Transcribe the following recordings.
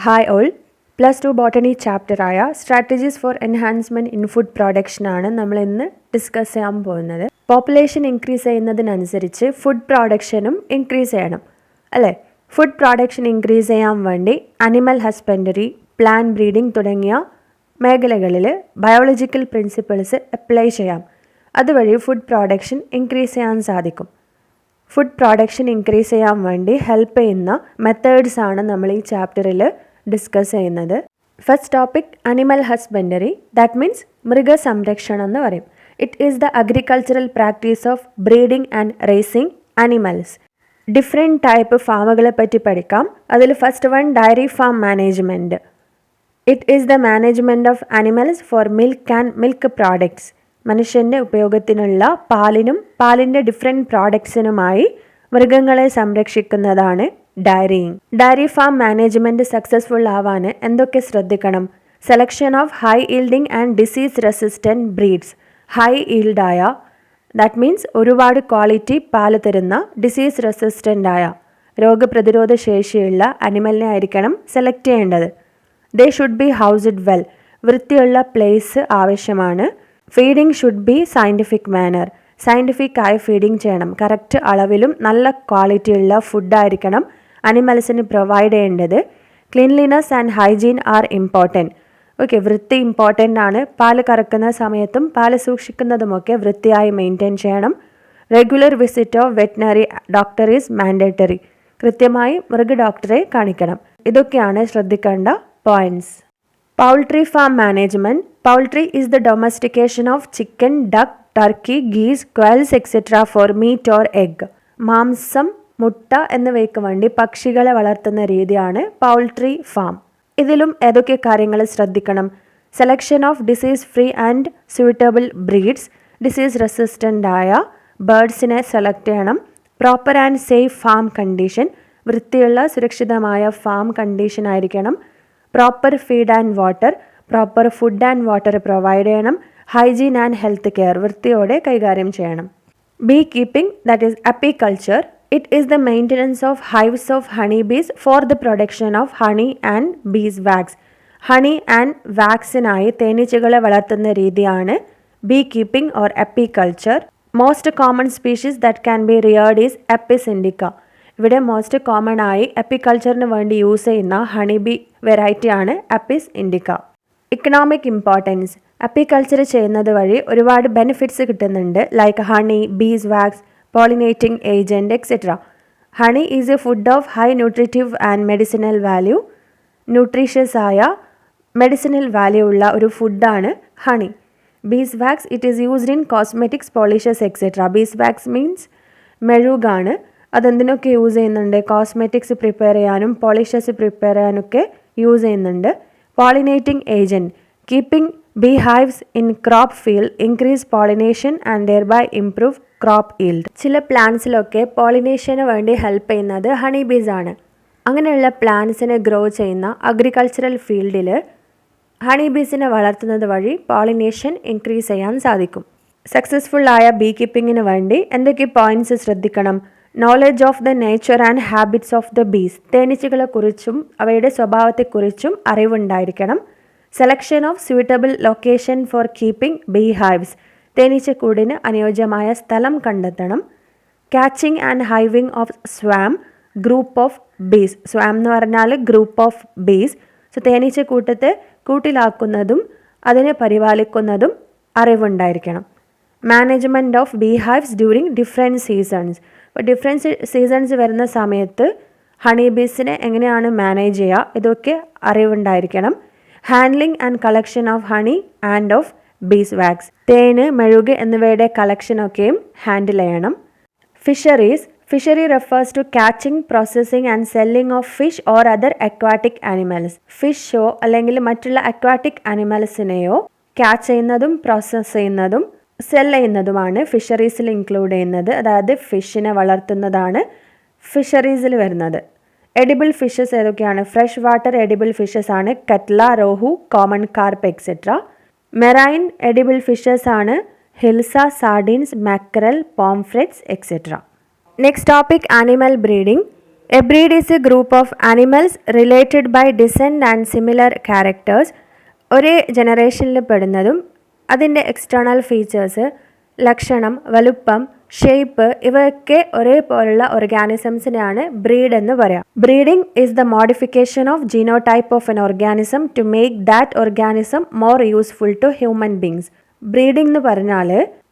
Hi all, +2 Botany chapter ആയ Strategies for Enhancement in Food Production ആണ് നമ്മൾ ഇന്ന് ഡിസ്കസ് ചെയ്യാൻ പോകുന്നത്. പോപ്പുലേഷൻ ഇൻക്രീസ് ചെയ്യുന്നതിനനുസരിച്ച് ഫുഡ് പ്രൊഡക്ഷനും ഇൻക്രീസ് ചെയ്യണം അല്ലേ? ഫുഡ് പ്രൊഡക്ഷൻ ഇൻക്രീസ് ചെയ്യാൻ വേണ്ടി അനിമൽ ഹസ്ബൻഡറി, പ്ലാന്റ് ബ്രീഡിംഗ് തുടങ്ങിയ മേഖലകളിൽ ബയോളജിക്കൽ പ്രിൻസിപ്പിൾസ് അപ്ലൈ ചെയ്യാം. അതുവഴി ഫുഡ് പ്രൊഡക്ഷൻ ഇൻക്രീസ് ചെയ്യാൻ സാധിക്കും. ഫുഡ് പ്രൊഡക്ഷൻ ഇൻക്രീസ് ചെയ്യാൻ വേണ്ടി ഹെൽപ്പ് ചെയ്യുന്ന മെത്തേഡ്സ് ആണ് നമ്മൾ ഈ ചാപ്റ്ററിൽ ഡിസ്കസ് ചെയ്യുന്നത്. First topic animal husbandry, that means മൃഗസംരക്ഷണം എന്ന് പറയും. It is the agricultural practice of breeding and raising animals. Different type ഫാമുകളെ പറ്റി പഠിക്കാം. അതിൽ first one dairy farm management. It is the management of animals for milk and milk products. മനുഷ്യൻ്റെ ഉപയോഗത്തിനുള്ള പാലിനും പാലിൻ്റെ ഡിഫറെൻറ്റ് പ്രോഡക്ട്സിനുമായി മൃഗങ്ങളെ സംരക്ഷിക്കുന്നതാണ് dairying. Dairy farm management successful ആവാൻ എന്തൊക്കെ ശ്രദ്ധിക്കണം? Selection of high yielding and disease resistant breeds. High ഈൽഡായ, that means ഒരുപാട് ക്വാളിറ്റി പാല് തരുന്ന, ഡിസീസ് റെസിസ്റ്റൻ്റ് ആയ, രോഗപ്രതിരോധ ശേഷിയുള്ള അനിമലിനെ ആയിരിക്കണം സെലക്ട് ചെയ്യേണ്ടത്. They should be housed well. വൃത്തിയുള്ള പ്ലേസ് ആവശ്യമാണ്. Feeding should be scientific manner. Scientific ആയി ഫീഡിംഗ് ചെയ്യണം. കറക്റ്റ് അളവിലും നല്ല ക്വാളിറ്റിയുള്ള ഫുഡായിരിക്കണം അനിമൽസിന് പ്രൊവൈഡ് ചെയ്യേണ്ടത്. Cleanliness and hygiene are important. Okay, വൃത്തി ഇമ്പോർട്ടൻ്റ് ആണ്. പാല് കറക്കുന്ന സമയത്തും പാല് സൂക്ഷിക്കുന്നതുമൊക്കെ വൃത്തിയായി മെയിൻറ്റെയിൻ ചെയ്യണം. Regular visit of veterinary doctor is mandatory. കൃത്യമായി മൃഗ ഡോക്ടറെ കാണിക്കണം. ഇതൊക്കെയാണ് ശ്രദ്ധിക്കേണ്ട points. Poultry farm management. Poultry is the domestication of chicken, duck, turkey, geese, quails etc. for meat or egg. മാംസം, മുട്ട എന്നിവയ്ക്ക് വേണ്ടി പക്ഷികളെ വളർത്തുന്ന രീതിയാണ് പൗൾട്രി ഫാം. ഇതിലും ഏതൊക്കെ കാര്യങ്ങൾ ശ്രദ്ധിക്കണം? Selection of disease free and suitable breeds. Disease resistant ആയ ബേർഡ്സിനെ സെലക്ട് ചെയ്യണം. Proper and safe farm condition. വൃത്തിയുള്ള സുരക്ഷിതമായ ഫാം കണ്ടീഷൻ ആയിരിക്കണം. Proper feed and water. Proper food and water provide ചെയ്യണം. Hygiene and health care. വൃത്തിയോടെ കൈകാര്യം ചെയ്യണം. Beekeeping, that is apiculture. It is the maintenance of hives of honey bees for the production of honey and beeswax. Honey and വാക്സിനായി തേനീച്ചകളെ വളർത്തുന്ന രീതിയാണ് beekeeping or apiculture. Most common species that can be reared is Apis indica. ഇവിടെ most common ആയി അപ്പിക്കൾച്ചറിന് വേണ്ടി use ചെയ്യുന്ന honey bee വെറൈറ്റിയാണ് Apis indica. Economic importance. Apiculture ചെയ്യുന്നത് വഴി ഒരുപാട് ബെനിഫിറ്റ്സ് കിട്ടുന്നുണ്ട്. Like honey, beeswax, pollinating agent etcetera. Honey is a food of high nutritive and medicinal value. Nutritious ആയ മെഡിസിനൽ വാല്യൂ ഉള്ള ഒരു ഫുഡാണ് honey. Beeswax, it is used in cosmetics, polishes etcetera. Beeswax means മെഴുകാണ്. അതെന്തിനൊക്കെ use ചെയ്യുന്നുണ്ട്? Cosmetics prepare ചെയ്യാനും polishes prepare ചെയ്യാനൊക്കെ use ചെയ്യുന്നുണ്ട്. Pollinating agent. Keeping beehives in crop field increase pollination and thereby improve crop yield. ചില പ്ലാന്റ്സിലൊക്കെ പോളിനേഷന് വേണ്ടി help ചെയ്യുന്നത് ഹണി ബീസ് ആണ്. അങ്ങനെയുള്ള പ്ലാന്റ്സിനെ ഗ്രോ ചെയ്യുന്ന അഗ്രികൾച്ചറൽ ഫീൽഡിൽ ഹണി ബീസിനെ വളർത്തുന്നത് വഴി പോളിനേഷൻ ഇൻക്രീസ് ചെയ്യാൻ സാധിക്കും. സക്സസ്ഫുൾ ആയ ബീ കീപ്പിങ്ങിന് വേണ്ടി എന്തൊക്കെ പോയിൻറ്റ്സ് ശ്രദ്ധിക്കണം? Knowledge of the nature and habits of the bees. തേനീച്ചകളെക്കുറിച്ചും അവയുടെ സ്വഭാവത്തെക്കുറിച്ചും അറിവുണ്ടായിരിക്കണം. Selection of suitable location for keeping beehives. തേനീച്ചക്കൂടിന് അനുയോജ്യമായ സ്ഥലം കണ്ടെത്തണം. Catching and hiving of swarm group of bees. Swarm എന്ന് പറഞ്ഞാൽ ഗ്രൂപ്പ് ഓഫ് ബീസ്. സോ തേനീച്ചക്കൂട്ടത്തെ കൂട്ടിലാക്കുന്നതും അതിനെ പരിപാലിക്കുന്നതും അറിവുണ്ടായിരിക്കണം. Management of beehives during different seasons. ഇപ്പോൾ ഡിഫറെൻറ്റ് സീസൺസ് വരുന്ന സമയത്ത് ഹണി ബീസിനെ എങ്ങനെയാണ് മാനേജ് ചെയ്യുക, ഇതൊക്കെ അറിവുണ്ടായിരിക്കണം. Handling and collection of honey and of beeswax. തേന്, മെഴുക് എന്നിവയുടെ കളക്ഷനൊക്കെയും ഹാൻഡിൽ ചെയ്യണം. Fisheries. Fishery refers to catching, processing and selling of fish or other aquatic animals. ഫിഷോ അല്ലെങ്കിൽ മറ്റുള്ള അക്വാട്ടിക് ആനിമൽസിനെയോ ക്യാച്ച് ചെയ്യുന്നതും പ്രോസസ്സ് ചെയ്യുന്നതും സെൽ ചെയ്യുന്നതുമാണ് ഫിഷറീസിൽ ഇൻക്ലൂഡ് ചെയ്യുന്നത്. അതായത് ഫിഷിനെ വളർത്തുന്നതാണ് ഫിഷറീസിൽ വരുന്നത്. എഡിബിൾ ഫിഷസ് ഏതൊക്കെയാണ്? ഫ്രഷ് വാട്ടർ എഡിബിൾ ഫിഷസ് ആണ് catla, rohu, common carp etcetera. Marine edible fishes ആണ് hilsa, sardines, mackerel, pomfrets etcetera. Next topic animal breeding. A breed is a group of animals related by descent and similar characters. ഒരേ ജനറേഷനിൽ പെടുന്നതും അതിൻ്റെ external features, ലക്ഷണം, വലുപ്പം, shape ഇവയൊക്കെ ഒരേപോലുള്ള ഓർഗാനിസംസിനെയാണ് breed എന്ന് പറയാം. Breeding is the modification of genotype of an organism to make that organism more useful to human beings. Breeding എന്ന് പറഞ്ഞാൽ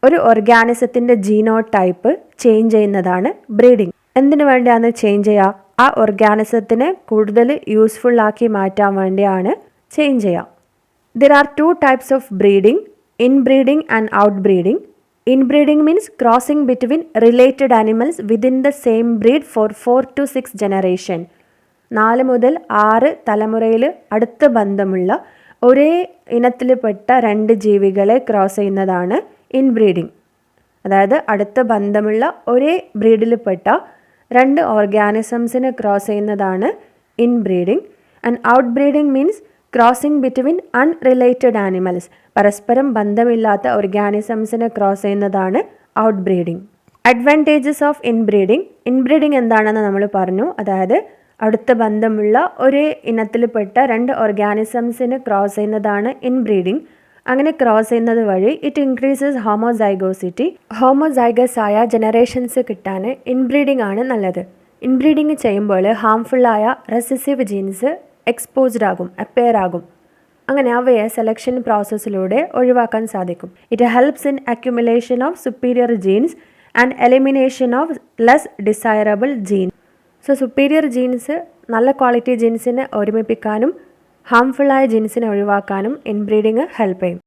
ഒരു ഓർഗാനിസത്തിൻ്റെ ജീനോടൈപ്പ് ചേഞ്ച് ചെയ്യുന്നതാണ് ബ്രീഡിംഗ്. എന്തിനു വേണ്ടിയാണ് ചേഞ്ച് ചെയ്യുക? ആ ഓർഗാനിസത്തിനെ കൂടുതൽ യൂസ്ഫുൾ ആക്കി മാറ്റാൻ വേണ്ടിയാണ് ചേഞ്ച് ചെയ്യുക. There are two types of breeding, inbreeding and outbreeding. Inbreeding means crossing between related animals within the same breed for 4 to 6 generation. 4 മുതൽ 6 തലമുറയിൽ അടുത്ത ബന്ധമുള്ള ഒരേ ഇനത്തിൽപ്പെട്ട 2 ജീവികളെ ക്രോസ് ചെയ്യുന്നതാണ് ഇൻബ്രീഡിംഗ്. അതായത് അടുത്ത ബന്ധമുള്ള ഒരേ ബ്രീഡിൽപ്പെട്ട 2 ഓർഗാനിസംസിനെ ക്രോസ് ചെയ്യുന്നതാണ് inbreeding. And ഔട്ട്ബ്രീഡിംഗ് means crossing between unrelated animals. പരസ്പരം ബന്ധമില്ലാത്ത ഓർഗാനിസംസിനെ ക്രോസ് ചെയ്യുന്നതാണ് ഔട്ട്ബ്രീഡിംഗ്. Advantages of inbreeding. ഇൻബ്രീഡിംഗ് എന്താണെന്ന് നമ്മൾ പറഞ്ഞു. അതായത് അടുത്ത ബന്ധമുള്ള ഒരേ ഇനത്തിൽപ്പെട്ട 2 ഓർഗാനിസംസിനെ ക്രോസ് ചെയ്യുന്നതാണ് ഇൻബ്രീഡിംഗ്. അങ്ങനെ ക്രോസ് ചെയ്യുന്നത് വഴി ഇറ്റ് ഇൻക്രീസസ് ഹോമോസൈഗോസിറ്റി. ഹോമോസൈഗസ് ആയ ജനറേഷൻസ് കിട്ടാൻ ഇൻബ്രീഡിംഗ് ആണ് നല്ലത്. ഇൻബ്രീഡിംഗ് ചെയ്യുമ്പോൾ ഹാംഫുള്ളായ റെസസീവ് ജീൻസ് എക്സ്പോസ്ഡ് ആകും, അപ്പയർ ആകും. അങ്ങനെ അവയെ സെലക്ഷൻ പ്രോസസ്സിലൂടെ ഒഴിവാക്കാൻ സാധിക്കും. It helps in accumulation of superior genes and elimination of less desirable genes. So superior genes, നല്ല ക്വാളിറ്റി ജീൻസിനെ ഒരുമിപ്പിക്കാനും ഹാംഫുള്ളായ ജീൻസിനെ ഒഴിവാക്കാനും ഇൻബ്രീഡിംഗ് ഹെൽപ്പ് ചെയ്യും.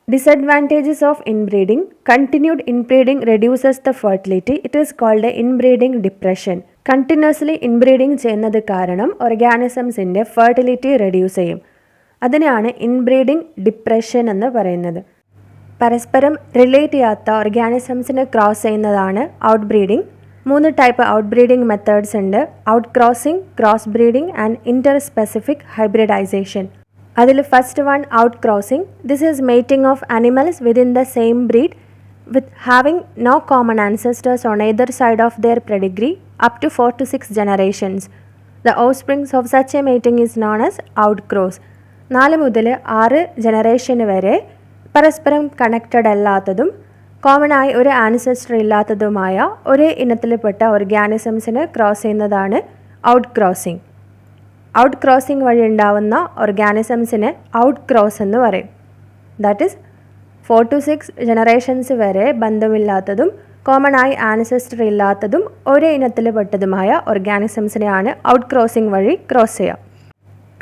Disadvantages of inbreeding. Continued inbreeding reduces the fertility. It is called inbreeding depression. Continuously inbreeding ചെയ്യുന്നത് കാരണം ഓർഗാനിസംസിൻ്റെ fertility reduce ചെയ്യും. അതിനെയാണ് ഇൻബ്രീഡിംഗ് ഡിപ്രഷൻ എന്ന് പറയുന്നത്. പരസ്പരം റിലേറ്റ് ചെയ്യാത്ത ഓർഗാനിസംസിനെ ക്രോസ് ചെയ്യുന്നതാണ് outbreeding. 3 type outbreeding methods ഉണ്ട്. Outcrossing, cross breeding and interspecific hybridization. അതിൽ first one outcrossing. This is mating of animals within the same breed with having no common ancestors on either side of their pedigree up to 4 to 6 generations. The offsprings of such a mating is known as outcross. 4 മുതൽ 6 generation വരെ പരസ്പരം connected അല്ലാത്തതും common ആയി ഒരു ancestor ഇല്ലാത്തതുമായ ഒരേ ഇനത്തിൽപ്പെട്ട ഓർഗാനിസംസിനെ cross ചെയ്യുന്നതാണ് out crossing. Out crossing വഴി ഉണ്ടാവുന്ന ഓർഗാനിസംസിനെ ഔട്ട് ക്രോസ് എന്ന് പറയും. ദാറ്റ് ഈസ് 4 to 6 ജനറേഷൻസ് വരെ ബന്ധമില്ലാത്തതും കോമൺ ആയി ആൻസെസ്റ്റർ ഇല്ലാത്തതും ഒരേ ഇനത്തിൽപ്പെട്ടതുമായ ഓർഗാനിസംസിനെയാണ് ഔട്ട് ക്രോസിംഗ് വഴി ക്രോസ് ചെയ്യുക.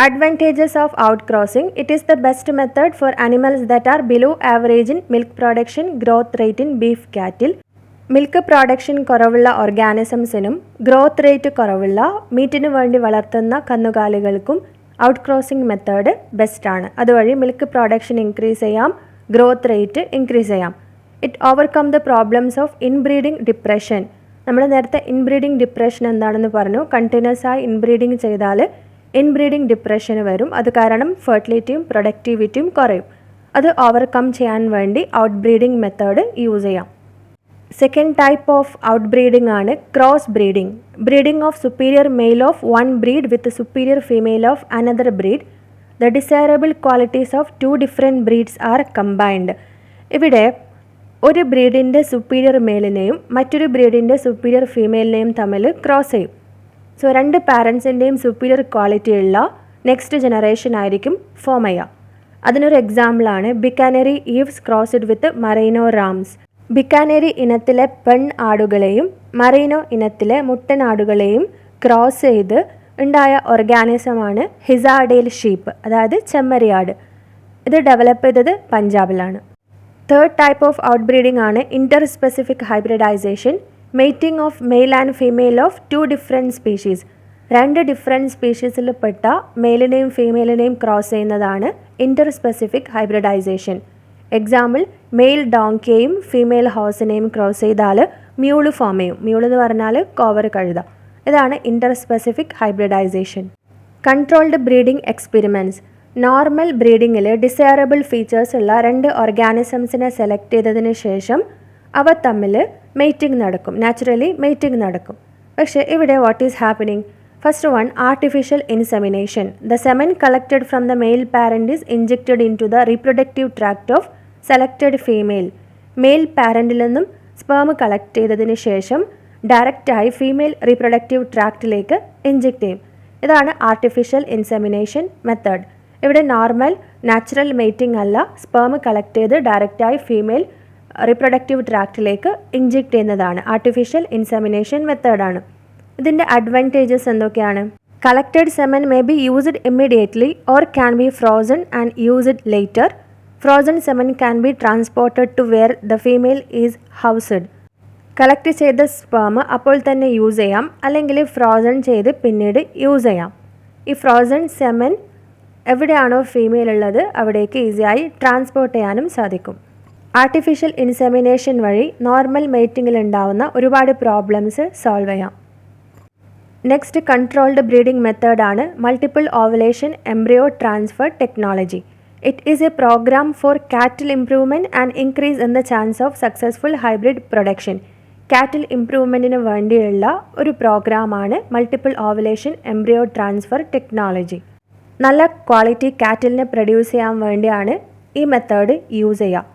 Advantages of out crossing. It is the best method for animals that are below average in milk production, growth rate in beef കാറ്റിൽ. Milk production കുറവുള്ള ഓർഗാനിസംസിനും growth rate കുറവുള്ള മീറ്റിനു വേണ്ടി വളർത്തുന്ന കന്നുകാലികൾക്കും ഔട്ട് ക്രോസിംഗ് മെത്തേഡ് ബെസ്റ്റാണ്. അതുവഴി milk production increase ചെയ്യാം, growth rate increase ചെയ്യാം. It overcome the problems of inbreeding depression. നമ്മൾ നേരത്തെ ഇൻബ്രീഡിംഗ് ഡിപ്രഷൻ എന്താണെന്ന് പറഞ്ഞു. കണ്ടിന്യൂസ് ആയി ഇൻബ്രീഡിംഗ് ചെയ്താൽ ഇൻബ്രീഡിംഗ് ഡിപ്രഷൻ വരും. അത് കാരണം ഫെർട്ടിലിറ്റിയും പ്രൊഡക്ടിവിറ്റിയും കുറയും. അത് ഓവർകം ചെയ്യാൻ വേണ്ടി ഔട്ട് ബ്രീഡിംഗ് മെത്തേഡ് യൂസ് ചെയ്യാം. Second type of outbreeding ആണ് cross breeding. Breeding of superior male of one breed with superior female of another breed. The desirable qualities of 2 different breeds are combined. ഇവിടെ ഒരു ബ്രീഡിൻ്റെ superior മെയിലിനെയും മറ്റൊരു ബ്രീഡിൻ്റെ superior ഫീമെയിലിനെയും തമ്മിൽ cross ചെയ്യും. So 2 പാരൻസിൻ്റെയും superior ക്വാളിറ്റിയുള്ള next generation ആയിരിക്കും form ചെയ്യുക. അതിനൊരു എക്സാമ്പിളാണ് ബിക്കാനറി ഈവ്സ് ക്രോസ്ഡ് വിത്ത് മറൈനോ റാംസ്. ബിക്കാനറി ഇനത്തിലെ പെൺ ആടുകളെയും മറൈനോ ഇനത്തിലെ മുട്ടൻ ആടുകളെയും ക്രോസ് ചെയ്ത് ഉണ്ടായ ഓർഗാനിസമാണ് ഹിസാഡേൽ ഷീപ്പ്, അതായത് ചെമ്മരിയാട്. ഇത് ഡെവലപ്പ് ചെയ്തത് പഞ്ചാബിലാണ്. Third type of outbreeding ആണ് interspecific hybridization. Mating of male and female of 2 different species. 2 different സ്പീഷീസിൽപ്പെട്ട മെയിലിനെയും ഫീമെയിലിനെയും ക്രോസ് ചെയ്യുന്നതാണ് interspecific hybridization. Example, male ഡോങ്കിയെയും ഫീമെയിൽ ഹോസിനെയും ക്രോസ് ചെയ്താൽ മ്യൂള് ഫോം ചെയ്യും. മ്യൂള് എന്ന് പറഞ്ഞാൽ കോവർ കഴുത. ഇതാണ് interspecific hybridization. Controlled breeding experiments. Normal ബ്രീഡിങ്ങിൽ ഡിസൈറബിൾ ഫീച്ചേഴ്സ് ഉള്ള 2 ഓർഗാനിസംസിനെ സെലക്ട് ചെയ്തതിന് ശേഷം അവ തമ്മിൽ മേറ്റിംഗ് നടക്കും. നാച്ചുറലി മേറ്റിംഗ് നടക്കും. പക്ഷേ ഇവിടെ what is happening? First one, artificial insemination. The semen collected from the male parent is injected into the reproductive tract of selected female. Male പാരന്റിൽ നിന്നും സ്പേം കളക്ട് ചെയ്തതിന് ശേഷം ഡയറക്റ്റായി ഫീമെയിൽ റീപ്രൊഡക്റ്റീവ് ട്രാക്റ്റിലേക്ക് inject ചെയ്യും. ഇതാണ് ആർട്ടിഫിഷ്യൽ ഇൻസെമിനേഷൻ മെത്തേഡ്. ഇവിടെ normal natural mating അല്ല, സ്പേം കളക്ട് ചെയ്ത് ഡയറക്റ്റായി ഫീമെയിൽ റീപ്രൊഡക്റ്റീവ് ട്രാക്റ്റിലേക്ക് ഇൻജെക്റ്റ് ചെയ്യുന്നതാണ് ആർട്ടിഫിഷ്യൽ ഇൻസെമിനേഷൻ മെത്തേഡാണ്. ഇതിൻ്റെ അഡ്വാൻറ്റേജസ് എന്തൊക്കെയാണ്? Collected semen may be used immediately or can be frozen and used later. Frozen semen can be transported to where the female is housed. Collect ചെയ്ത sperm അപ്പോൾ തന്നെ use ചെയ്യാം, അല്ലെങ്കിൽ frozen ചെയ്ത് പിന്നീട് യൂസ് ചെയ്യാം. ഈ ഫ്രോസൺ സെമൻ എവിടെയാണോ ഫീമെയിൽ ഉള്ളത് അവിടേക്ക് ഈസിയായി ട്രാൻസ്പോർട്ട് ചെയ്യാനും സാധിക്കും. ആർട്ടിഫിഷ്യൽ ഇൻസെമിനേഷൻ വഴി നോർമൽ മേറ്റിങ്ങിൽ ഉണ്ടാവുന്ന ഒരുപാട് പ്രോബ്ലംസ് സോൾവ് ചെയ്യാം. നെക്സ്റ്റ്, കൺട്രോൾഡ് ബ്രീഡിംഗ് മെത്തേഡാണ് multiple ovulation embryo transfer technology. It is a programme for cattle improvement and increase in the chance of successful hybrid production. Cattle ഇംപ്രൂവ്മെൻറ്റിന് വേണ്ടിയുള്ള ഒരു പ്രോഗ്രാമാണ് multiple ovulation embryo transfer technology. നല്ല quality കാറ്റിലിനെ produce ചെയ്യാൻ വേണ്ടിയാണ് ഈ മെത്തേഡ് യൂസ് ചെയ്യുക.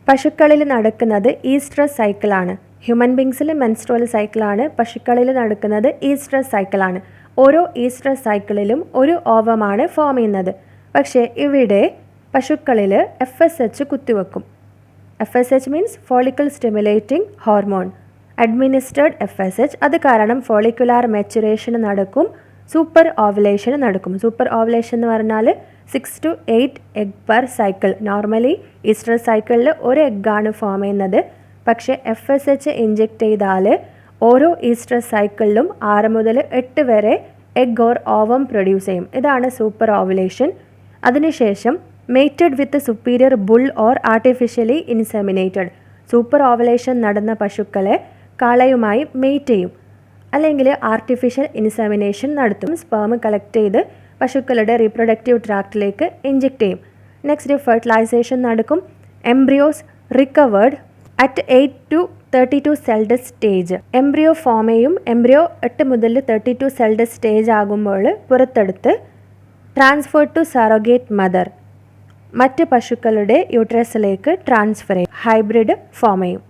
പശുക്കളിൽ നടക്കുന്നത് ഈസ്ട്രസ് സൈക്കിളാണ്. ഹ്യൂമൻ ബീങ്സിൽ മെൻസ്ട്രുവൽ സൈക്കിളാണ്, പശുക്കളിൽ നടക്കുന്നത് ഈസ്ട്രസ് സൈക്കിളാണ്. ഓരോ ഈസ്ട്രസ് സൈക്കിളിലും ഒരു ഓവമാണ് ഫോം ചെയ്യുന്നത്. പക്ഷേ ഇവിടെ പശുക്കളിൽ FSH കുത്തിവെക്കും. FSH means follicle stimulating hormone. Administered FSH. അത് കാരണം ഫോളിക്കുലാർ മെച്ചുറേഷൻ നടക്കും, സൂപ്പർ ഓവുലേഷൻ നടക്കും. സൂപ്പർ ഓവുലേഷൻ എന്ന് പറഞ്ഞാൽ 6 to 8 egg per cycle. Normally oestrus സൈക്കിളിൽ ഒരു എഗ്ഗാണ് ഫോം ചെയ്യുന്നത്. പക്ഷേ FSH ഇഞ്ചെക്റ്റ് ചെയ്താൽ ഓരോ ഈസ്ട്രസ് സൈക്കിളിലും 6 മുതൽ 8 വരെ എഗ് ഓർ ഓവം പ്രൊഡ്യൂസ് ചെയ്യും. ഇതാണ് സൂപ്പർ ഓവുലേഷൻ. അതിനുശേഷം mated with superior bull or artificially inseminated. Superovulation നടന്ന പശുക്കളെ കാളയുമായി മേറ്റ് ചെയ്യും, അല്ലെങ്കിൽ ആർട്ടിഫിഷ്യൽ ഇൻസെമിനേഷൻ നടത്തും. സ്പേം കളക്ട് ചെയ്ത് പശുക്കളുടെ റീപ്രൊഡക്റ്റീവ് ട്രാക്റ്റിലേക്ക് ഇഞ്ചെക്റ്റ് ചെയ്യും. നെക്സ്റ്റ്, ഫെർട്ടിലൈസേഷൻ നടക്കും. Embryos recovered at 8 to 32 celled stage. Embryo form ചെയ്യും. എംബ്രിയോ 8 മുതൽ 32 സെൽഡ് സ്റ്റേജ് ആകുമ്പോൾ പുറത്തെടുത്ത് ട്രാൻസ്ഫർ ടു സറോഗേറ്റ് മദർ, മറ്റ് പശുക്കളുടെ യൂട്രസിലേക്ക് ട്രാൻസ്ഫർ ചെയ്യും. ഹൈബ്രിഡ് ഫോം ചെയ്യും.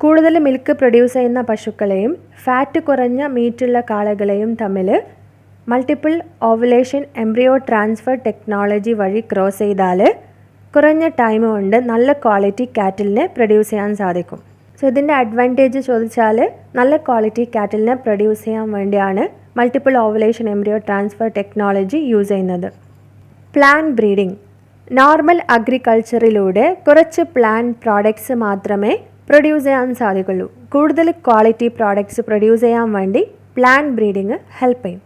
കൂടുതൽ മിൽക്ക് പ്രൊഡ്യൂസ് ചെയ്യുന്ന പശുക്കളെയും ഫാറ്റ് കുറഞ്ഞ മീറ്റുള്ള കാളകളെയും തമ്മിൽ multiple ovulation embryo transfer technology വഴി ക്രോസ് ചെയ്താൽ കുറഞ്ഞ ടൈം കൊണ്ട് നല്ല ക്വാളിറ്റി കാറ്റിലിനെ പ്രൊഡ്യൂസ് ചെയ്യാൻ സാധിക്കും. സോ ഇതിൻ്റെ അഡ്വാൻറ്റേജ് ചോദിച്ചാൽ നല്ല ക്വാളിറ്റി കാറ്റിലിനെ പ്രൊഡ്യൂസ് ചെയ്യാൻ വേണ്ടിയാണ് multiple ovulation embryo transfer technology use ചെയ്യുന്നത്. Plant breeding. നോർമൽ അഗ്രികൾച്ചറിലൂടെ കുറച്ച് പ്ലാൻ പ്രോഡക്ട്സ് മാത്രമേ പ്രൊഡ്യൂസ് ചെയ്യാൻ സാധിക്കുള്ളൂ. കൂടുതൽ ക്വാളിറ്റി പ്രോഡക്ട്സ് പ്രൊഡ്യൂസ് ചെയ്യാൻ വേണ്ടി പ്ലാൻ ബ്രീഡിങ് ഹെൽപ്പ് ചെയ്യും.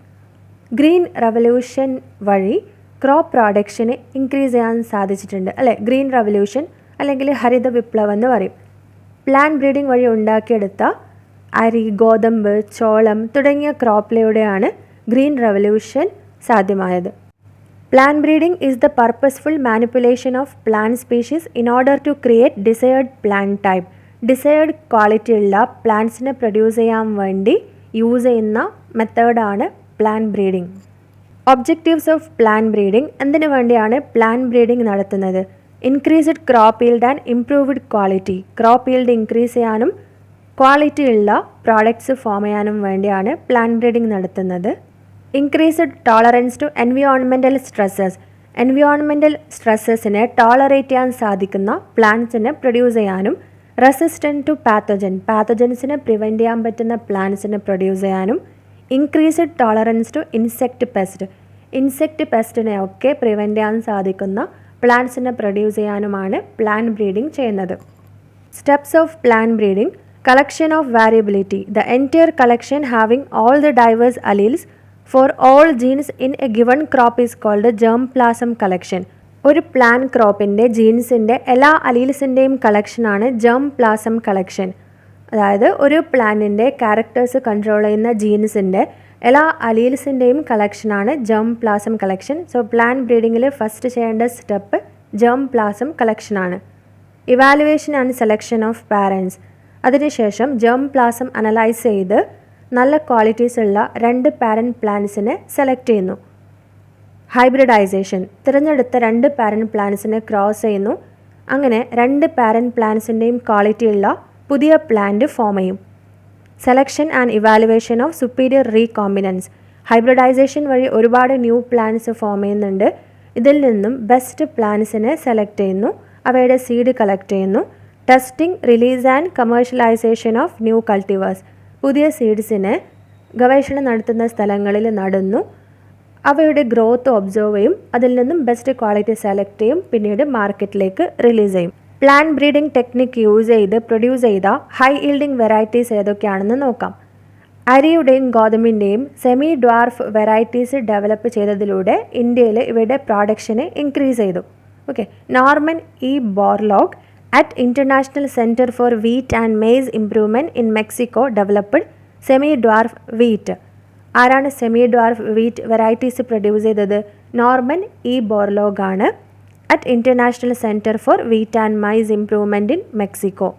ഗ്രീൻ റവല്യൂഷൻ വഴി ക്രോപ്പ് പ്രൊഡക്ഷന് ഇൻക്രീസ് ചെയ്യാൻ സാധിച്ചിട്ടുണ്ട്, അല്ലേ? ഗ്രീൻ റവല്യൂഷൻ അല്ലെങ്കിൽ ഹരിത വിപ്ലവം എന്ന് പറയും. പ്ലാൻ ബ്രീഡിംഗ് വഴി ഉണ്ടാക്കിയെടുത്ത അരി, ഗോതമ്പ്, ചോളം തുടങ്ങിയ ക്രോപ്പിലൂടെയാണ് ഗ്രീൻ റവല്യൂഷൻ സാധ്യമായത്. Plant breeding is the purposeful manipulation of plant species in order to create desired plant type. Desired quality ഉള്ള പ്ലാന്റ്സിനെ പ്രൊഡ്യൂസ് ചെയ്യാൻ വേണ്ടി യൂസ് ചെയ്യുന്ന മെത്തേഡാണ് plant breeding. Objectives of plan breeding. എന്തിനു വേണ്ടിയാണ് പ്ലാൻ ബ്രീഡിംഗ് നടത്തുന്നത്? Increased crop yield and improved quality. Crop yield increase ചെയ്യാനും ക്വാളിറ്റി ഉള്ള പ്രോഡക്ട്സ് ഫോം ചെയ്യാനും വേണ്ടിയാണ് പ്ലാൻ ബ്രീഡിംഗ് നടത്തുന്നത്. Increased tolerance to environmental stresses. Environmental സ്ട്രെസ്സസിനെ tolerate ചെയ്യാൻ സാധിക്കുന്ന പ്ലാന്റ്സിനെ പ്രൊഡ്യൂസ് ചെയ്യാനും റെസിസ്റ്റൻറ്റ് ടു പാത്തജൻസിനെ പ്രിവെൻറ്റ് ചെയ്യാൻ പറ്റുന്ന പ്ലാന്റ്സിനെ പ്രൊഡ്യൂസ് ചെയ്യാനും ഇൻക്രീസ്ഡ് ടോളറൻസ് ടു ഇൻസെക്റ്റ് പെസ്റ്റിനെ ഒക്കെ പ്രിവെൻറ്റ് ചെയ്യാൻ സാധിക്കുന്ന പ്ലാന്റ്സിനെ പ്രൊഡ്യൂസ് ചെയ്യാനുമാണ് പ്ലാൻ ബ്രീഡിംഗ് ചെയ്യുന്നത്. Steps of plan breeding. Collection of variability. The entire collection having all the diverse alleles for all genes in a given crop is called germ plasm collection. ഒരു plan ക്രോപ്പിൻ്റെ ജീൻസിൻ്റെ എല്ലാ അലീൽസിൻ്റെയും കളക്ഷനാണ് germ plasm collection. അതായത് ഒരു പ്ലാന്റിൻ്റെ characters control ചെയ്യുന്ന ജീൻസിൻ്റെ എല്ലാ അലീൽസിൻ്റെയും കളക്ഷനാണ് germ plasm collection. So plant ബ്രീഡിങ്ങിൽ ഫസ്റ്റ് ചെയ്യേണ്ട സ്റ്റെപ്പ് ജേം പ്ലാസം കളക്ഷനാണ്. Evaluation and selection of parents. അതിനുശേഷം ജേം പ്ലാസം അനലൈസ് ചെയ്ത് നല്ല ക്വാളിറ്റീസ് ഉള്ള 2 പാരൻറ്റ് പ്ലാന്റ്സിനെ സെലക്ട് ചെയ്യുന്നു. ഹൈബ്രിഡൈസേഷൻ, തിരഞ്ഞെടുത്ത 2 പാരൻറ്റ് പ്ലാന്റ്സിനെ ക്രോസ് ചെയ്യുന്നു. അങ്ങനെ 2 പാരൻറ്റ് പ്ലാന്റ്സിൻ്റെയും ക്വാളിറ്റിയുള്ള പുതിയ പ്ലാന്റ് ഫോം ചെയ്യും. Selection and evaluation of superior recombinants, hybridization വഴി ഒരുപാട് ന്യൂ പ്ലാന്റ്സ് ഫോം ചെയ്യുന്നുണ്ട്. ഇതിൽ നിന്നും ബെസ്റ്റ് പ്ലാന്റ്സിനെ സെലക്ട് ചെയ്യുന്നു, അവയുടെ സീഡ് കളക്ട് ചെയ്യുന്നു. Testing, release and commercialisation of new കൾട്ടിവേഴ്സ്, പുതിയ സീഡ്സിനെ ഗവേഷണം നടത്തുന്ന സ്ഥലങ്ങളിൽ നടുന്നു, അവയുടെ ഗ്രോത്ത് ഒബ്സർവ് ചെയ്യും, അതിൽ നിന്നും ബെസ്റ്റ് ക്വാളിറ്റി സെലക്ട് ചെയ്യും, പിന്നീട് മാർക്കറ്റിലേക്ക് റിലീസ് ചെയ്യും. പ്ലാന്റ് ബ്രീഡിംഗ് ടെക്നിക്ക് യൂസ് ചെയ്ത് പ്രൊഡ്യൂസ് ചെയ്ത ഹൈ ഈൽഡിംഗ് വെറൈറ്റീസ് ഏതൊക്കെയാണെന്ന് നോക്കാം. അരിയുടെയും ഗോതമ്പിൻ്റെയും സെമി ഡ്വാർഫ് വെറൈറ്റീസ് ഡെവലപ്പ് ചെയ്തതിലൂടെ ഇന്ത്യയിൽ ഇവയുടെ പ്രൊഡക്ഷനെ ഇൻക്രീസ് ചെയ്തു. Okay, Norman E Borlaug at International Center for Wheat and Maize Improvement in Mexico developed semi-dwarf wheat. ആരാണ് semi dwarf wheat varieties produce ചെയ്തത്? Norman E Borlaug ആണ്, at international centre for wheat and maize improvement in Mexico.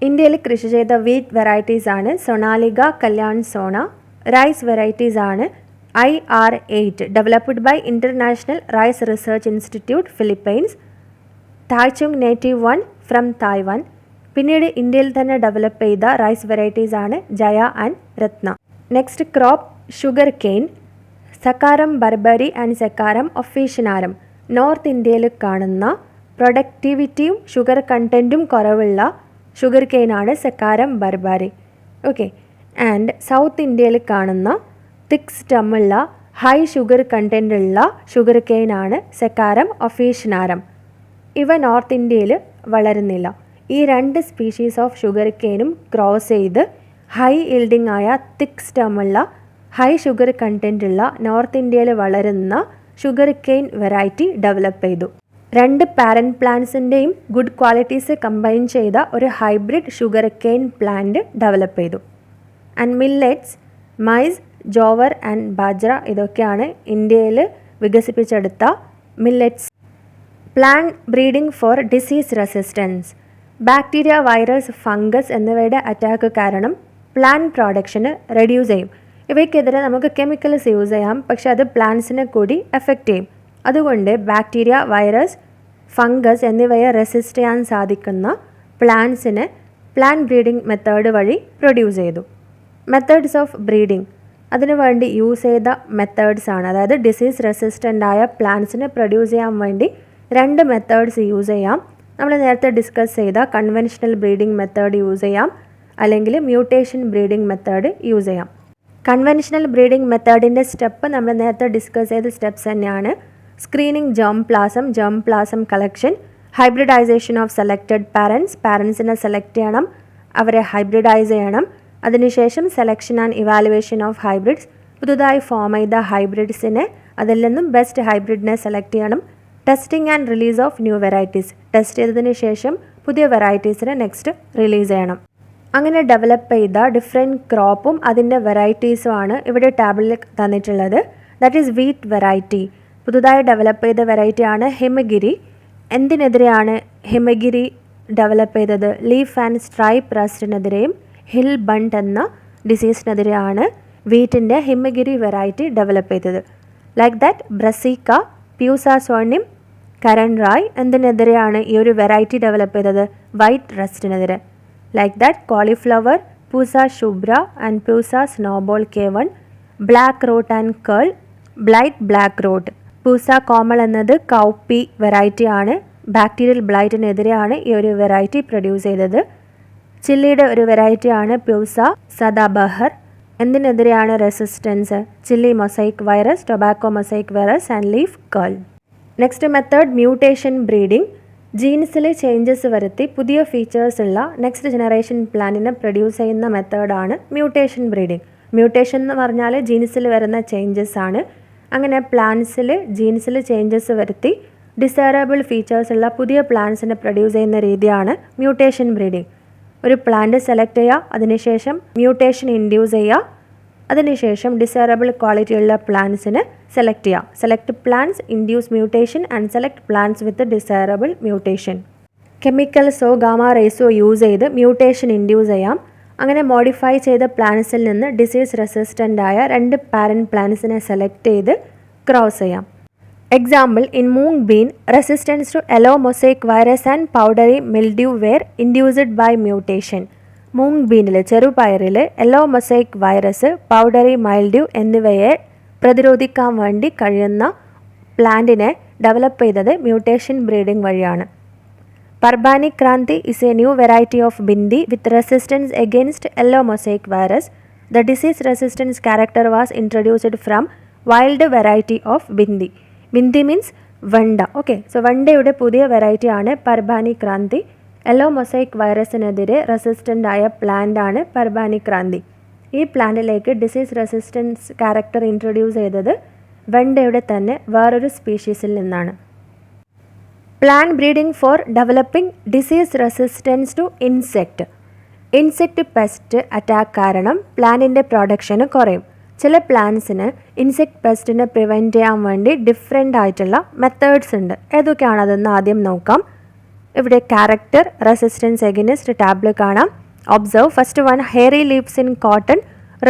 ഇന്ത്യയിൽ കൃഷി ചെയ്ത wheat varieties ആണ് Sonalika, Kalyan Sona. Rice varieties ആണ് IR8 developed by international rice research institute Philippines. Taichung നേറ്റീവ് 1 from Taiwan. പിന്നീട് ഇന്ത്യയിൽ തന്നെ ഡെവലപ്പ് ചെയ്ത റൈസ് വെറൈറ്റീസ് ആണ് Jaya and Ratna. Next crop sugarcane, Saccharum barberi and Saccharum officinarum. North ഇന്ത്യയിൽ കാണുന്ന പ്രൊഡക്ടിവിറ്റിയും ഷുഗർ കണ്ടൻറ്റും കുറവുള്ള ഷുഗർ കെയിനാണ് Saccharum barberi. Okay, and south ഇന്ത്യയിൽ കാണുന്ന തിക്ക് സ്റ്റമ്മുള്ള ഹൈ ഷുഗർ കണ്ടൻ്റ് ഉള്ള ഷുഗർ കെയിനാണ് സക്കാരം ഒഫീഷ്യനാരം. ഇവ നോർത്ത് ഇന്ത്യയിൽ വളരുന്നില്ല. ഈ 2 സ്പീഷീസ് ഓഫ് ഷുഗർ കെയിനും ക്രോസ് ചെയ്ത് ഹൈ ഈൽഡിംഗ് ആയ തിക്ക് സ്റ്റമ്മുള്ള ഹൈ ഷുഗർ കണ്ടൻ്റ് ഉള്ള നോർത്ത് ഇന്ത്യയിൽ വളരുന്ന ഷുഗർ കെയിൻ വെറൈറ്റി ഡെവലപ്പ് ചെയ്തു. 2 പാരൻറ്റ് പ്ലാന്റ്സിൻ്റെയും ഗുഡ് ക്വാളിറ്റീസ് കമ്പൈൻ ചെയ്ത ഒരു hybrid sugarcane plant develop ചെയ്തു. And millets, mice, jowar and bajra ഇതൊക്കെയാണ് ഇന്ത്യയിൽ വികസിപ്പിച്ചെടുത്ത millets. Plant breeding four disease resistance, bacteria, virus, fungus എന്നിവയുടെ അറ്റാക്ക് കാരണം പ്ലാന്റ് പ്രൊഡക്ഷന് റെഡ്യൂസ് ചെയ്യും. ഇവയ്ക്കെതിരെ നമുക്ക് കെമിക്കൽസ് യൂസ് ചെയ്യാം, പക്ഷെ അത് പ്ലാന്റ്സിനെ കൂടി എഫക്റ്റ് ചെയ്യും. അതുകൊണ്ട് ബാക്ടീരിയ, വൈറസ്, ഫംഗസ് എന്നിവയെ റെസിസ്റ്റ് ചെയ്യാൻ സാധിക്കുന്ന പ്ലാന്റ്സിനെ പ്ലാന്റ് ബ്രീഡിംഗ് മെത്തേഡ് വഴി പ്രൊഡ്യൂസ് ചെയ്തു. മെത്തേഡ്സ് ഓഫ് ബ്രീഡിംഗ്, അതിനു വേണ്ടി യൂസ് ചെയ്ത മെത്തേഡ്സ് ആണ്, അതായത് ഡിസീസ് റെസിസ്റ്റൻ്റ് ആയ പ്ലാന്റ്സിനെ പ്രൊഡ്യൂസ് ചെയ്യാൻ വേണ്ടി 2 മെത്തേഡ്സ് യൂസ് ചെയ്യാം. നമ്മൾ നേരത്തെ ഡിസ്കസ് ചെയ്ത കൺവെൻഷണൽ ബ്രീഡിംഗ് മെത്തേഡ് യൂസ് ചെയ്യാം, അല്ലെങ്കിൽ മ്യൂട്ടേഷൻ ബ്രീഡിംഗ് മെത്തേഡ് യൂസ് ചെയ്യാം. കൺവെൻഷണൽ ബ്രീഡിംഗ് മെത്തേഡിൻ്റെ സ്റ്റെപ്പ് നമ്മൾ നേരത്തെ ഡിസ്കസ് ചെയ്ത സ്റ്റെപ്സ് തന്നെയാണ്. Screening germ plasm collection, hybridisation of selected പാരൻസിനെ സെലക്ട് ചെയ്യണം, അവരെ ഹൈബ്രിഡൈസ് ചെയ്യണം. അതിനുശേഷം selection and evaluation of hybrids, പുതുതായി ഫോം ചെയ്ത ഹൈബ്രിഡ്സിനെ അതിൽ നിന്നും ബെസ്റ്റ് ഹൈബ്രിഡിനെ സെലക്ട് ചെയ്യണം. Testing and release of new varieties, test ചെയ്തതിന് ശേഷം പുതിയ വെറൈറ്റീസിനെ നെക്സ്റ്റ് റിലീസ് ചെയ്യണം. അങ്ങനെ ഡെവലപ്പ് ചെയ്ത ഡിഫറെൻറ്റ് ക്രോപ്പും അതിൻ്റെ വെറൈറ്റീസും ആണ് ഇവിടെ ടാബിളിൽ തന്നിട്ടുള്ളത്. That is wheat variety. പുതുതായി ഡെവലപ്പ് ചെയ്ത വെറൈറ്റിയാണ് ഹിമഗിരി. എന്തിനെതിരെയാണ് ഹിമഗിരി ഡെവലപ്പ് ചെയ്തത്? ലീഫ് ആൻഡ് സ്ട്രൈപ്പ് റസ്റ്റിനെതിരെയും ഹിൽ ബണ്ട് എന്ന ഡിസീസിനെതിരെയാണ് വീറ്റിൻ്റെ ഹിമഗിരി വെറൈറ്റി ഡെവലപ്പ് ചെയ്തത്. Like that brassica, Pusa Swarnim, Karan Rai എന്തിനെതിരെയാണ് ഈ ഒരു വെറൈറ്റി ഡെവലപ്പ് ചെയ്തത്? വൈറ്റ് റസ്റ്റിനെതിരെ. Like that cauliflower, Pusa Shubhra and Pusa snowball K1, black rot and curl, blight black rot. Pusa Komal എന്നത് കൗപ്പി വെറൈറ്റി ആണ്. ബാക്ടീരിയൽ ബ്ലൈറ്റിനെതിരെയാണ് ഈ ഒരു വെറൈറ്റി പ്രൊഡ്യൂസ് ചെയ്തത്. ചില്ലിയുടെ ഒരു വെറൈറ്റിയാണ് പ്യൂസ സദാബഹർ. എന്തിനെതിരെയാണ് resistance? Chilli mosaic virus, tobacco mosaic virus and leaf curl. Next method mutation breeding. ജീൻസിൽ ചേഞ്ചസ് വരുത്തി പുതിയ ഫീച്ചേഴ്സ് ഉള്ള നെക്സ്റ്റ് ജനറേഷൻ പ്ലാന്റിനെ പ്രൊഡ്യൂസ് ചെയ്യുന്ന മെത്തേഡാണ് മ്യൂട്ടേഷൻ ബ്രീഡിംഗ്. മ്യൂട്ടേഷൻ എന്ന് പറഞ്ഞാൽ ജീൻസിൽ വരുന്ന ചേഞ്ചസ് ആണ്. അങ്ങനെ പ്ലാന്റ്സിൽ ജീൻസിൽ ചേഞ്ചസ് വരുത്തി ഡിസൈറബിൾ ഫീച്ചേഴ്സ് ഉള്ള പുതിയ പ്ലാന്റ്സിനെ പ്രൊഡ്യൂസ് ചെയ്യുന്ന രീതിയാണ് മ്യൂട്ടേഷൻ ബ്രീഡിംഗ്. ഒരു പ്ലാന്റ് സെലക്ട് ചെയ്യുക, അതിനുശേഷം മ്യൂട്ടേഷൻ ഇൻഡ്യൂസ് ചെയ്യുക, അതിനുശേഷം ഡിസൈറബിൾ ക്വാളിറ്റിയുള്ള പ്ലാന്റ്സിനെ സെലക്ട് ചെയ്യുക. Select plants, induce mutation and select plants with desirable mutation. കെമിക്കൽസോ ഗാമ റേസോ യൂസ് ചെയ്ത് മ്യൂട്ടേഷൻ ഇൻഡ്യൂസ് ചെയ്യാം. അങ്ങനെ മോഡിഫൈ ചെയ്ത പ്ലാന്റ്സിൽ നിന്ന് ഡിസീസ് റെസിസ്റ്റൻ്റ് ആയ 2 പാരൻറ്റ് പ്ലാന്റ്സിനെ സെലക്ട് ചെയ്ത് ക്രോസ് ചെയ്യാം. Example, in moong bean resistance to yellow mosaic virus and powdery mildew were induced by mutation. Moong ബീനിൽ ചെറുപയറിൽ yellow mosaic virus, powdery mildew എന്നിവയെ പ്രതിരോധിക്കാൻ വേണ്ടി കഴിയുന്ന പ്ലാന്റിനെ ഡെവലപ്പ് ചെയ്തത് മ്യൂട്ടേഷൻ ബ്രീഡിംഗ് വഴിയാണ്. Parbhani Kranti is a new variety of bindi with resistance against yellow mosaic virus. The disease resistance character was introduced from wild variety of bindi. Bindi means വണ്ട. Okay, so വണ്ടയുടെ പുതിയ വെറൈറ്റി ആണ് Parbhani Kranti. Yellow mosaic വൈറസിനെതിരെ resistant ആയ plant ആണ് പർബാനി ക്രാന്തി. ഈ പ്ലാന്റിലേക്ക് disease resistance character introduce ചെയ്തത് വെണ്ടയുടെ തന്നെ വേറൊരു സ്പീഷീസിൽ നിന്നാണ്. Plant breeding for developing disease resistance to insect. Insect pest attack കാരണം പ്ലാന്റിൻ്റെ പ്രൊഡക്ഷന് കുറയും. ചില പ്ലാന്റ്സിന് ഇൻസെക്റ്റ് പെസ്റ്റിനെ പ്രിവെൻറ്റ് ചെയ്യാൻ വേണ്ടി ഡിഫറെൻ്റ് ആയിട്ടുള്ള മെത്തേഡ്സ് ഉണ്ട്. ഏതൊക്കെയാണതെന്ന് ആദ്യം നോക്കാം. ഇവിടെ ക്യാരക്ടർ റെസിസ്റ്റൻസ് എഗനിസ്റ്റ് ടാബിൾ കാണാം. Observe first one, hairy leaves in cotton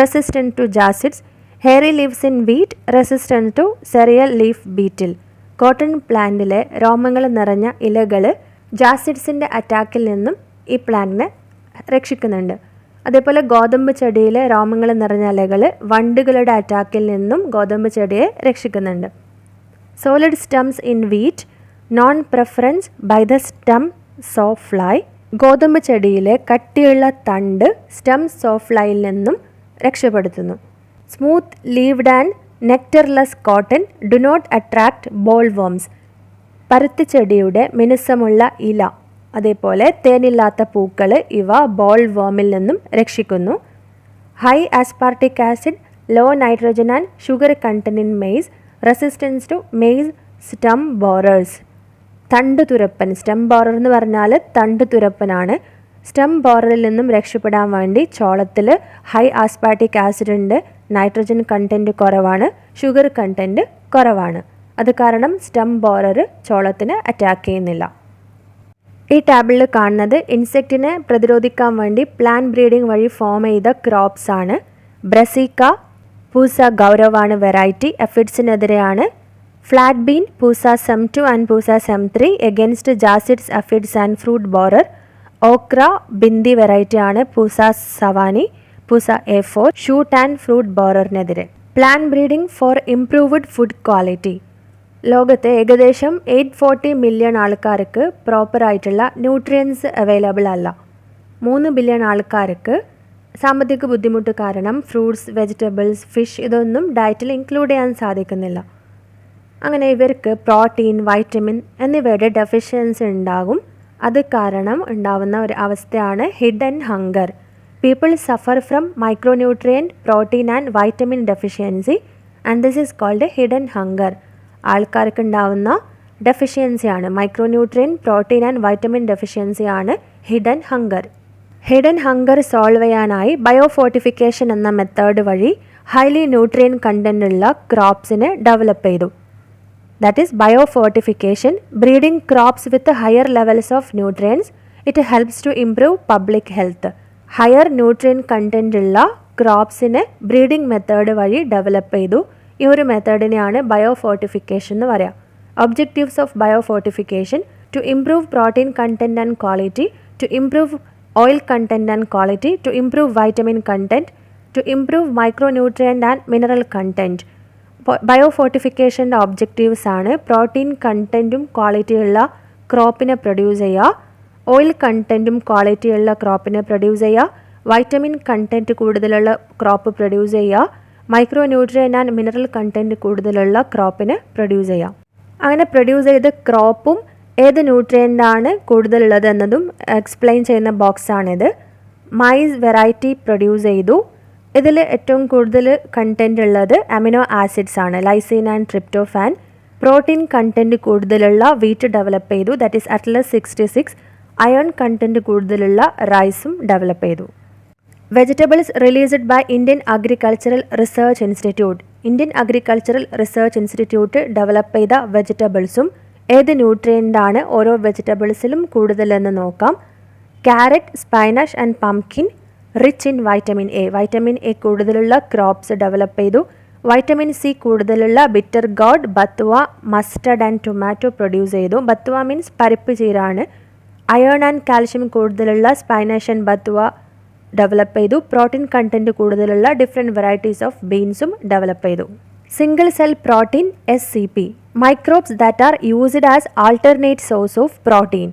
resistant to jassids. Hairy leaves in wheat resistant to cereal leaf beetle. Cotton പ്ലാന്റിലെ രോമങ്ങൾ നിറഞ്ഞ ഇലകൾ ജാസിഡ്സിൻ്റെ അറ്റാക്കിൽ നിന്നും ഈ പ്ലാന്റിനെ രക്ഷിക്കുന്നുണ്ട്. അതേപോലെ ഗോതമ്പ് ചെടിയിലെ രോമങ്ങൾ നിറഞ്ഞ ഇലകൾ വണ്ടുകളുടെ അറ്റാക്കിൽ നിന്നും ഗോതമ്പ് ചെടിയെ രക്ഷിക്കുന്നുണ്ട്. Solid stems in wheat, non preference by the stem sawfly. ഗോതമ്പ് ചെടിയിലെ കട്ടിയുള്ള തണ്ട് സ്റ്റം സോഫ്ലൈയിൽ നിന്നും രക്ഷപ്പെടുത്തുന്നു. Smooth leaved and nectarless cotton do not attract boll worms. പരുത്തി ചെടിയുടെ മിനുസമുള്ള ഇല, അതേപോലെ തേനില്ലാത്ത പൂക്കൾ ഇവ ബോൾ വോമിൽ നിന്നും രക്ഷിക്കുന്നു. High aspartic acid, low nitrogen and sugar content in maize, resistance to maize stem borers. തണ്ട് തുരപ്പൻ, സ്റ്റം ബോറർ എന്ന് പറഞ്ഞാൽ തണ്ട് തുരപ്പനാണ്. സ്റ്റം ബോററിൽ നിന്നും രക്ഷപ്പെടാൻ വേണ്ടി ചോളത്തിൽ ഹൈ ആസ്പാർട്ടിക് ആസിഡ് ഉണ്ട്, നൈട്രജൻ കണ്ടൻറ്റ് കുറവാണ്, ഷുഗർ കണ്ടൻറ്റ് കുറവാണ്. അത് കാരണം സ്റ്റം ബോറർ ചോളത്തിന് അറ്റാക്ക് ചെയ്യുന്നില്ല. ഈ ടാബിളിൽ കാണുന്നത് ഇൻസെക്റ്റിനെ പ്രതിരോധിക്കാൻ വേണ്ടി പ്ലാന്റ് ബ്രീഡിംഗ് വഴി ഫോം ചെയ്ത ക്രോപ്സ് ആണ്. ബ്രസീക്ക, പൂസ ഗൗരവാണ് വെറൈറ്റി, എഫിഡ്സിനെതിരെയാണ്. Flat bean, Pusa Sem 2 and Pusa Sem 3 against jassids, aphids and fruit borer. Okra bhindi variety ആണ്, Pusa Sawani, Pusa A4 shoot and fruit ബോററിനെതിരെ. Plant breeding for improved food quality. ലോകത്തെ ഏകദേശം 840 മില്യൺ ആൾക്കാർക്ക് പ്രോപ്പറായിട്ടുള്ള ന്യൂട്രിയൻസ് അവൈലബിൾ അല്ല. 3 ബില്യൺ ആൾക്കാർക്ക് സാമ്പത്തിക ബുദ്ധിമുട്ട് കാരണം ഫ്രൂട്ട്സ്, വെജിറ്റബിൾസ്, ഫിഷ് ഇതൊന്നും ഡയറ്റിൽ ഇൻക്ലൂഡ് ചെയ്യാൻ സാധിക്കുന്നില്ല. അങ്ങനെ ഇവർക്ക് പ്രോട്ടീൻ, വൈറ്റമിൻ എന്നിവയുടെ ഡെഫിഷ്യൻസി ഉണ്ടാകും. അത് കാരണം ഉണ്ടാവുന്ന ഒരു അവസ്ഥയാണ് hidden hunger. People suffer from micronutrient, protein and vitamin deficiency and this is called hidden hunger. ആൾക്കാർക്ക് ഉണ്ടാവുന്ന ഡെഫിഷ്യൻസിയാണ് മൈക്രോന്യൂട്രിയൻറ്റ്, പ്രോട്ടീൻ ആൻഡ് വൈറ്റമിൻ ഡെഫിഷ്യൻസിയാണ് hidden hunger. Hidden hunger solve ചെയ്യാനായി ബയോഫോർട്ടിഫിക്കേഷൻ എന്ന മെത്തേഡ് വഴി ഹൈലി ന്യൂട്രിയൻ കണ്ടൻ്റ് ഉള്ള ക്രോപ്സിനെ ഡെവലപ്പ് ചെയ്തു. That is biofortification. Breeding crops with higher levels of nutrients. It helps to improve public health. Higher nutrient content ഉള്ള ക്രോപ്സിനെ breeding method വഴി develop ചെയ്തു. ഈ ഒരു മെത്തേഡിനെയാണ് ബയോഫോർട്ടിഫിക്കേഷൻ എന്ന് പറയുക. Objectives of biofortification: to improve protein content and quality, to improve oil content and quality, to improve vitamin content, to improve micronutrient and mineral content. ബയോഫോർട്ടിഫിക്കേഷൻ്റെ ഒബ്ജക്റ്റീവ്സ് ആണ് പ്രോട്ടീൻ കണ്ടൻറ്റും ക്വാളിറ്റിയുള്ള ക്രോപ്പിനെ പ്രൊഡ്യൂസ് ചെയ്യുക, ഓയിൽ കണ്ടൻറ്റും ക്വാളിറ്റിയുള്ള ക്രോപ്പിനെ പ്രൊഡ്യൂസ് ചെയ്യുക, വൈറ്റമിൻ കണ്ടൻറ്റ് കൂടുതലുള്ള ക്രോപ്പ് പ്രൊഡ്യൂസ് ചെയ്യുക, മൈക്രോന്യൂട്രിയൻ ആൻഡ് മിനറൽ കണ്ടൻറ്റ് കൂടുതലുള്ള ക്രോപ്പിനെ പ്രൊഡ്യൂസ് ചെയ്യാം. അങ്ങനെ പ്രൊഡ്യൂസ് ചെയ്ത ക്രോപ്പും ഏത് ന്യൂട്രിയൻ്റാണ് കൂടുതലുള്ളത് എന്നതും എക്സ്പ്ലെയിൻ ചെയ്യുന്ന ബോക്സാണിത്. മൈസ് വെറൈറ്റി പ്രൊഡ്യൂസ് ചെയ്തു. ഇതിൽ ഏറ്റവും കൂടുതൽ കണ്ടൻറ്റ് ഉള്ളത് അമിനോ ആസിഡ്സ് ആണ്, lysine and tryptophan. Protein content കൂടുതലുള്ള വീറ്റ് ഡെവലപ്പ് ചെയ്തു, that is Atlas 66. Iron content കൂടുതലുള്ള റൈസും ഡെവലപ്പ് ചെയ്തു. Vegetables released by Indian agricultural research institute. Indian agricultural research institute develop ചെയ്ത വെജിറ്റബിൾസും ഏത് ന്യൂട്രിയൻ്റാണ് ഓരോ വെജിറ്റബിൾസിലും കൂടുതലെന്ന് നോക്കാം. Carrot, spinach and pumpkin rich in vitamin A, vitamin A കൂടുതലുള്ള ക്രോപ്സ് ഡെവലപ്പ് ചെയ്തു. വൈറ്റമിൻ സി കൂടുതലുള്ള bitter gourd, bathua, mustard and tomato produce ചെയ്തു. ബത്വ മീൻസ് പരിപ്പ് ചീരാണ്. അയേൺ ആൻഡ് കാൽഷ്യം കൂടുതലുള്ള സ്പൈനാഷ് ആൻഡ് ബത്വ ഡെവലപ്പ് ചെയ്തു. പ്രോട്ടീൻ കണ്ടൻറ്റ് കൂടുതലുള്ള ഡിഫറെൻറ്റ് വെറൈറ്റീസ് ഓഫ് ബീൻസും ഡെവലപ്പ് ചെയ്തു. Single cell protein SCP, microbes that are used as alternate source of protein.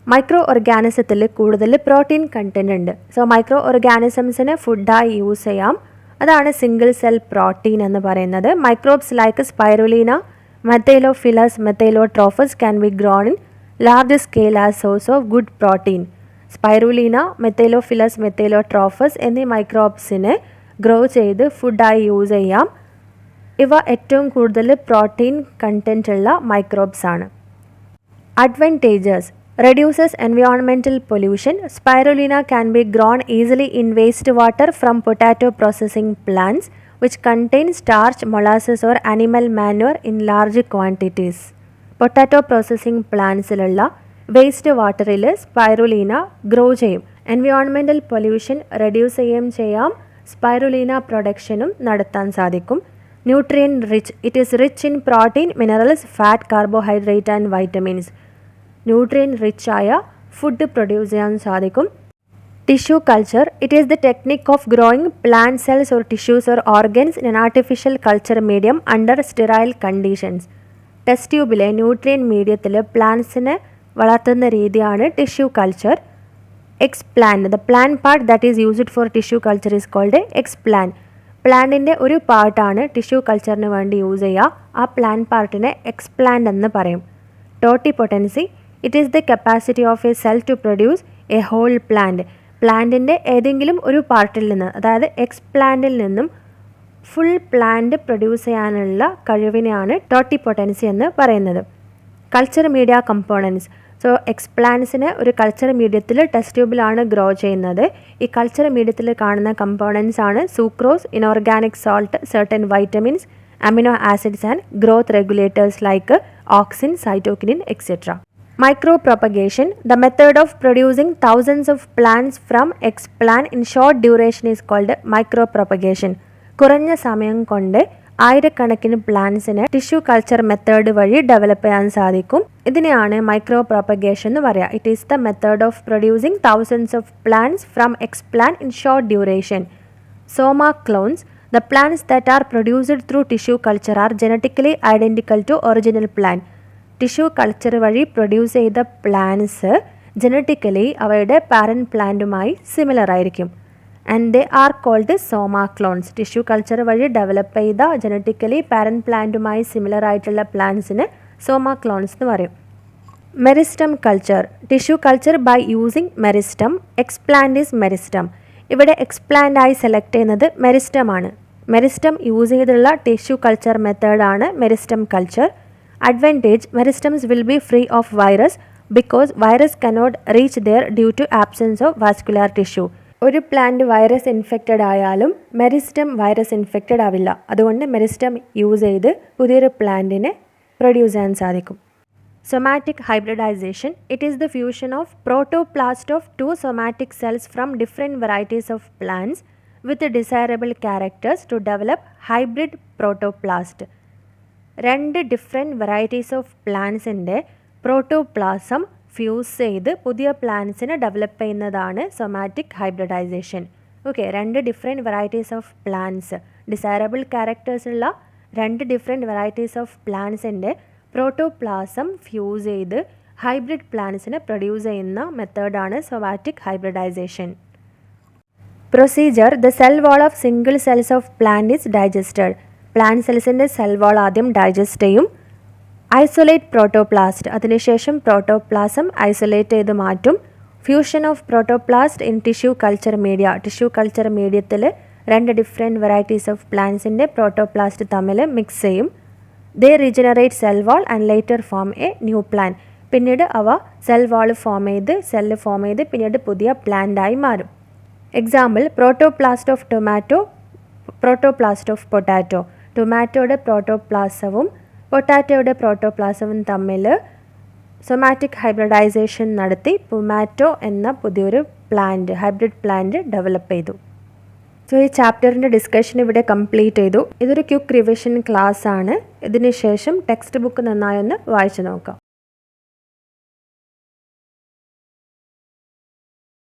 മൈക്രോ ഓർഗാനിസത്തിൽ കൂടുതൽ പ്രോട്ടീൻ കണ്ടൻറ് ഉണ്ട്. സോ മൈക്രോ ഓർഗാനിസംസിനെ ഫുഡായി യൂസ് ചെയ്യാം. അതാണ് സിംഗിൾ സെൽ പ്രോട്ടീൻ എന്ന് പറയുന്നത്. Microbes like spirulina, methylophilus, methylotrophus can be grown in large scale as source of good protein. സ്പൈറുലീന, methylophilus, മെത്തൈലോട്രോഫസ് എന്നീ മൈക്രോബ്സിനെ ഗ്രോ ചെയ്ത് ഫുഡായി യൂസ് ചെയ്യാം. ഇവ ഏറ്റവും കൂടുതൽ പ്രോട്ടീൻ കണ്ടൻറ് ഉള്ള മൈക്രോബ്സ് ആണ്. Advantages: reduces environmental pollution. Spirulina can be grown easily in wastewater from potato processing plants which contain starch, molasses or animal manure in large quantities. Potato processing പ്ലാന്റ്സിലുള്ള waste വാട്ടറിൽ spirulina grow ചെയ്യും. Environmental pollution reduce ചെയ്യുകയും ചെയ്യാം. Spirulina പ്രൊഡക്ഷനും നടത്താൻ സാധിക്കും. Nutrient rich, it is rich in protein, minerals, fat, carbohydrate and vitamins. Nutrient rich ആയ food produce ചെയ്യാൻ സാധിക്കും. Tissue culture, it is the technique of growing plant cells or tissues or organs in an artificial culture medium under sterile conditions. Test ട്യൂബിലെ nutrient മീഡിയത്തിൽ പ്ലാന്റ്സിനെ വളർത്തുന്ന രീതിയാണ് tissue culture. Explant, the plant part that is used for tissue culture is called explant. പ്ലാന്റിൻ്റെ ഒരു പാർട്ടാണ് tissue കൾച്ചറിന് വേണ്ടി use ചെയ്യുക. ആ പ്ലാന്റ് പാർട്ടിനെ എക്സ്പ്ലാന്റ് എന്ന് പറയും. Totipotency, it is the capacity of a cell to produce a whole plant. പ്ലാന്റിൻ്റെ ഏതെങ്കിലും ഒരു പാർട്ടിൽ നിന്ന്, അതായത് എക്സ്പ്ലാന്റിൽ നിന്നും ഫുൾ പ്ലാന്റ് പ്രൊഡ്യൂസ് ചെയ്യാനുള്ള കഴിവിനെയാണ് ടോട്ടിപൊട്ടൻസി എന്ന് പറയുന്നത്. കൾച്ചർ മീഡിയ കമ്പോണൻസ്, സോ എക്സ്പ്ലാന്റ്സിനെ ഒരു കൾച്ചർ മീഡിയത്തിൽ ടെസ്റ്റ് ട്യൂബിലാണ് ഗ്രോ ചെയ്യുന്നത്. ഈ കൾച്ചർ മീഡിയത്തിൽ കാണുന്ന കമ്പോണൻസ് ആണ് sucrose, inorganic salt, certain vitamins, amino acids and growth regulators like auxin, cytokinin etcetera. Micropropagation, the method of producing thousands of plants from explant in short duration is called micropropagation. കുറഞ്ഞ സമയം കൊണ്ട് ആയിരക്കണക്കിന് പ്ലാന്റ്സിനെ tissue culture method വഴി develop ചെയ്യാൻ സാധിക്കും. ഇതിനെയാണ് micropropagation എന്ന് പറയുക. It is the method of producing thousands of plants from explant in short duration. Somaclones, the plants that are produced through tissue culture are genetically identical to original plant. Tissue culture വഴി produce ചെയ്ത plants genetically അവയുടെ parent പ്ലാന്റുമായി similar ആയിരിക്കും. And they are called somaclones. Tissue culture വഴി develop ചെയ്ത genetically parent പ്ലാന്റുമായി similar ആയിട്ടുള്ള പ്ലാന്റ്സിന് സോമാ ക്ലോൺസ് എന്ന് പറയും. Meristem culture, tissue culture by using meristem. Explant is meristem. ഇവിടെ എക്സ്പ്ലാന്റ് ആയി സെലക്ട് ചെയ്യുന്നത് മെറിസ്റ്റമാണ്. മെറിസ്റ്റം യൂസ് ചെയ്തുള്ള ടിഷ്യൂ കൾച്ചർ മെത്തേഡാണ് meristem culture. Advantage, meristems will be free of virus because virus cannot reach there due to absence of vascular tissue. ഒരു plant virus infected ആയാലും meristem virus infected ആവില്ല. അതുകൊണ്ട് meristem use ചെയ്ത് പുതിയൊരു പ്ലാന്റിനെ produce ചെയ്യാൻ സാധിക്കും. Somatic hybridization, it is the fusion of protoplast of two somatic cells from different varieties of plants with desirable characters to develop hybrid protoplast. രണ്ട് different varieties of പ്ലാന്റ്സിൻ്റെ protoplasm fuse ചെയ്ത് പുതിയ പ്ലാന്റ്സിനെ develop ചെയ്യുന്നതാണ് somatic hybridisation. Okay, രണ്ട് different varieties of plants, desirable characters ഉള്ള രണ്ട് different varieties of പ്ലാന്റ്സിൻ്റെ പ്രോട്ടോപ്ലാസം ഫ്യൂസ് ചെയ്ത് ഹൈബ്രിഡ് പ്ലാന്റ്സിനെ പ്രൊഡ്യൂസ് ചെയ്യുന്ന മെത്തേഡാണ് somatic hybridisation. Procedure, the cell wall of single cells of plant is digested. Plant സെൽസിൻ്റെ സെൽ വാൾ ആദ്യം ഡൈജസ്റ്റ് ചെയ്യും. ഐസൊലേറ്റ് പ്രോട്ടോപ്ലാസ്റ്റ്, അതിനുശേഷം പ്രോട്ടോപ്ലാസം ഐസൊലേറ്റ് ചെയ്ത് മാറ്റും. Fusion of protoplast in tissue culture media, tissue culture മീഡിയത്തിൽ രണ്ട് ഡിഫറെൻറ്റ് വെറൈറ്റീസ് ഓഫ് പ്ലാന്റ്സിൻ്റെ protoplast തമ്മിൽ മിക്സ് ചെയ്യും. They regenerate cell wall and later form a new plant. പിന്നീട് അവ സെൽ വാൾ ഫോം ചെയ്ത് സെല്ല് ഫോം ചെയ്ത് പിന്നീട് പുതിയ പ്ലാന്റായി മാറും. Example, protoplast of tomato, protoplast of potato. ടൊമാറ്റോയുടെ പ്രോട്ടോപ്ലാസവും പൊട്ടാറ്റോയുടെ പ്രോട്ടോപ്ലാസവും തമ്മിൽ സൊമാറ്റിക് ഹൈബ്രിഡൈസേഷൻ നടത്തി പൊമാറ്റോ എന്ന പുതിയൊരു ഹൈബ്രിഡ് പ്ലാന്റ് ഡെവലപ്പ് ചെയ്തു. സോ ഈ ചാപ്റ്ററിൻ്റെ ഡിസ്കഷൻ ഇവിടെ കംപ്ലീറ്റ് ചെയ്തു. ഇതൊരു ക്വിക്ക് റിവിഷൻ ക്ലാസ് ആണ്. ഇതിന് ശേഷം ടെക്സ്റ്റ് ബുക്ക് നന്നായി ഒന്ന് വായിച്ചു നോക്കാം.